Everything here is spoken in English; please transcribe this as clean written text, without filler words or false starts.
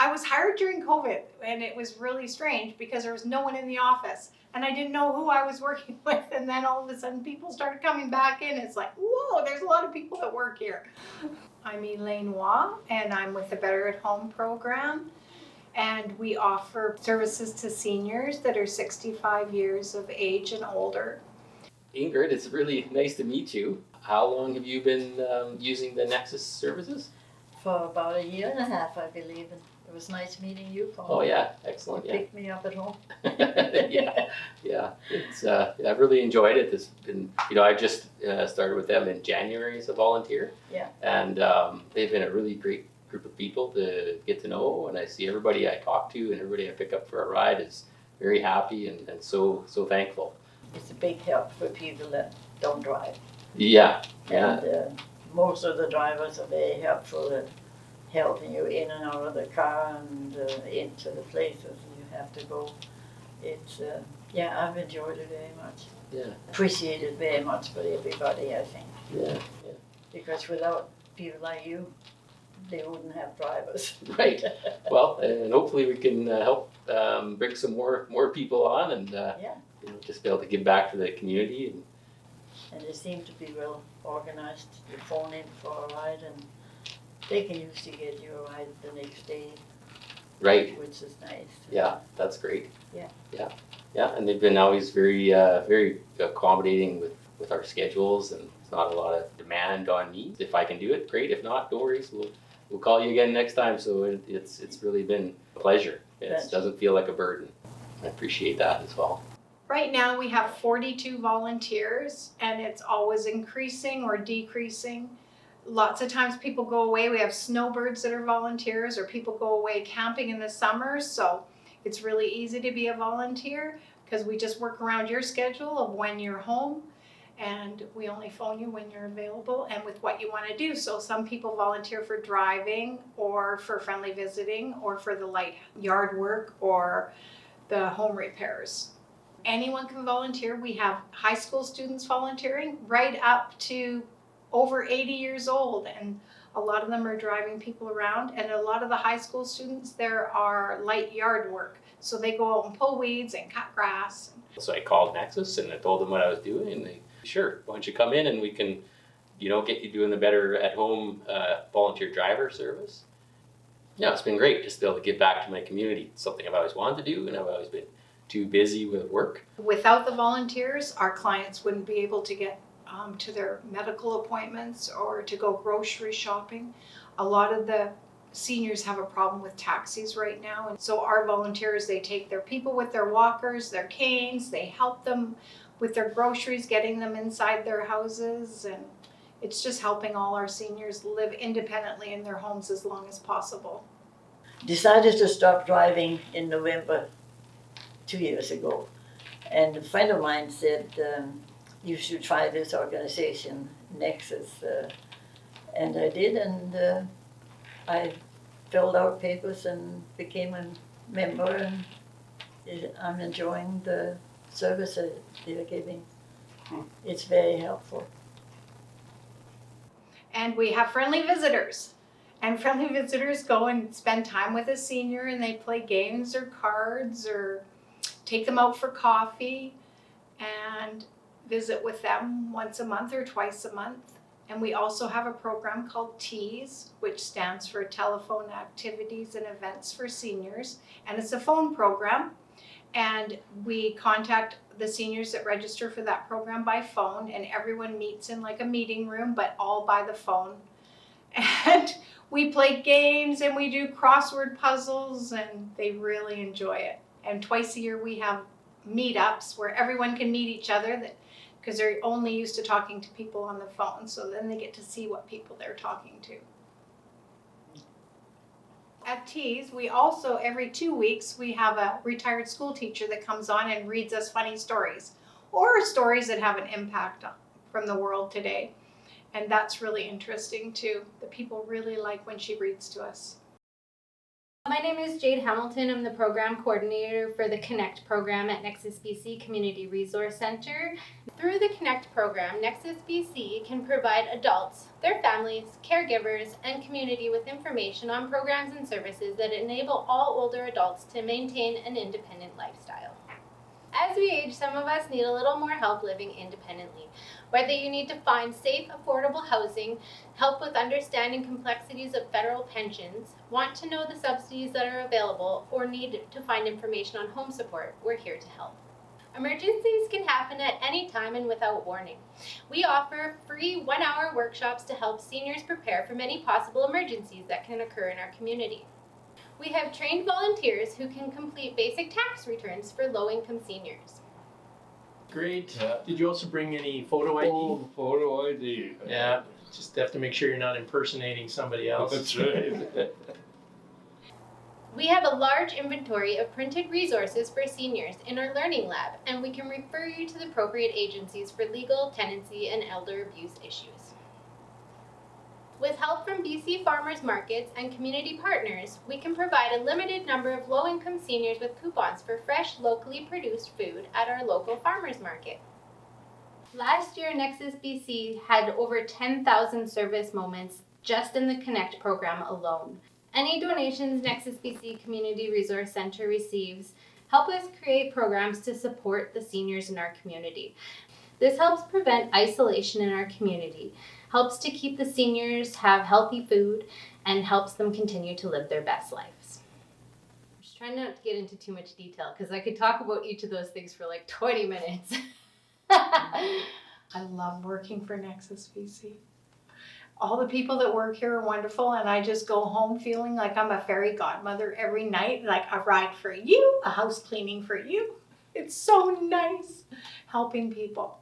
I was hired during COVID, and it was really strange because there was no one in the office and I didn't know who I was working with. And then all of a sudden people started coming back in. It's like, whoa, there's a lot of people that work here. I'm Elaine Waugh, and I'm with the Better at Home program. And we offer services to seniors that are 65 years of age and older. Ingrid, it's really nice to meet you. How long have you been using the Nexus services? For about 1.5 years, I believe. And it was nice meeting you, Paul. Oh yeah, excellent. You Yeah. picked me up at home. yeah. It's I've really enjoyed it. It's been, I just started with them in January as a volunteer. Yeah. And they've been a really great group of people to get to know, and I see everybody I talk to and everybody I pick up for a ride is very happy and so thankful. It's a big help for people that don't drive. Yeah. And most of the drivers are very helpful at helping you in and out of the car and into the places you have to go. It's, I've enjoyed it very much. Yeah. Appreciate it very much for everybody, I think. Yeah. Because without people like you, they wouldn't have drivers. Right. Well, and hopefully we can help bring some more people on and just be able to give back to the community. And they seem to be well organized. You phone in for a ride and they can usually get you a ride the next day. Right. Which is nice. Yeah, that's great. Yeah. Yeah, and they've been always very accommodating with our schedules, and there's not a lot of demand on me. If I can do it, great. If not, no worries. We'll call you again next time. So it's really been a pleasure. It doesn't feel like a burden. I appreciate that as well. Right now we have 42 volunteers, and it's always increasing or decreasing. Lots of times people go away. We have snowbirds that are volunteers, or people go away camping in the summer. So it's really easy to be a volunteer because we just work around your schedule of when you're home, and we only phone you when you're available and with what you want to do. So some people volunteer for driving or for friendly visiting or for the light yard work or the home repairs. Anyone can volunteer. We have high school students volunteering right up to over 80 years old, and a lot of them are driving people around, and a lot of the high school students, there are light yard work. So they go out and pull weeds and cut grass. So I called Nexus and I told them what I was doing, and they, sure, why don't you come in and we can, get you doing the Better at Home volunteer driver service. Yeah, it's been great just to be able to give back to my community. It's something I've always wanted to do, and I've always been too busy with work. Without the volunteers, our clients wouldn't be able to get to their medical appointments or to go grocery shopping. A lot of the seniors have a problem with taxis right now, and so our volunteers, they take their people with their walkers, their canes, they help them with their groceries, getting them inside their houses, and it's just helping all our seniors live independently in their homes as long as possible. Decided to stop driving in November 2 years ago, and a friend of mine said, you should try this organization, Nexus, and I did, and I filled out papers and became a member, and I'm enjoying the service that they're giving. It's very helpful. And we have friendly visitors, and friendly visitors go and spend time with a senior, and they play games or cards or take them out for coffee and visit with them once a month or twice a month. And we also have a program called TEAS, which stands for Telephone Activities and Events for Seniors. And it's a phone program. And we contact the seniors that register for that program by phone, and everyone meets in like a meeting room, but all by the phone. And we play games and we do crossword puzzles, and they really enjoy it. And twice a year we have meetups where everyone can meet each other, because they're only used to talking to people on the phone. So then they get to see what people they're talking to. At TEAS, we also, every 2 weeks, we have a retired school teacher that comes on and reads us funny stories, or stories that have an impact from the world today. And that's really interesting too. The people really like when she reads to us. My name is Jade Hamilton. I'm the program coordinator for the Connect program at Nexus BC Community Resource Center. Through the Connect program, Nexus BC can provide adults, their families, caregivers, and community with information on programs and services that enable all older adults to maintain an independent lifestyle. As we age, some of us need a little more help living independently. Whether you need to find safe, affordable housing, help with understanding complexities of federal pensions, want to know the subsidies that are available, or need to find information on home support, we're here to help. Emergencies can happen at any time and without warning. We offer free 1-hour workshops to help seniors prepare for many possible emergencies that can occur in our community. We have trained volunteers who can complete basic tax returns for low-income seniors. Great. Yeah. Did you also bring any photo ID? Oh, photo ID. Yeah, just have to make sure you're not impersonating somebody else. That's right. We have a large inventory of printed resources for seniors in our Learning Lab, and we can refer you to the appropriate agencies for legal, tenancy, and elder abuse issues. With help from BC farmers markets and community partners, we can provide a limited number of low-income seniors with coupons for fresh, locally produced food at our local farmers market. Last year, Nexus BC had over 10,000 service moments just in the Connect program alone. Any donations Nexus BC Community Resource Center receives help us create programs to support the seniors in our community. This helps prevent isolation in our community, helps to keep the seniors have healthy food, and helps them continue to live their best lives. I'm just trying not to get into too much detail because I could talk about each of those things for like 20 minutes. I love working for Nexus BC. All the people that work here are wonderful, and I just go home feeling like I'm a fairy godmother every night, like a ride for you, a house cleaning for you. It's so nice helping people.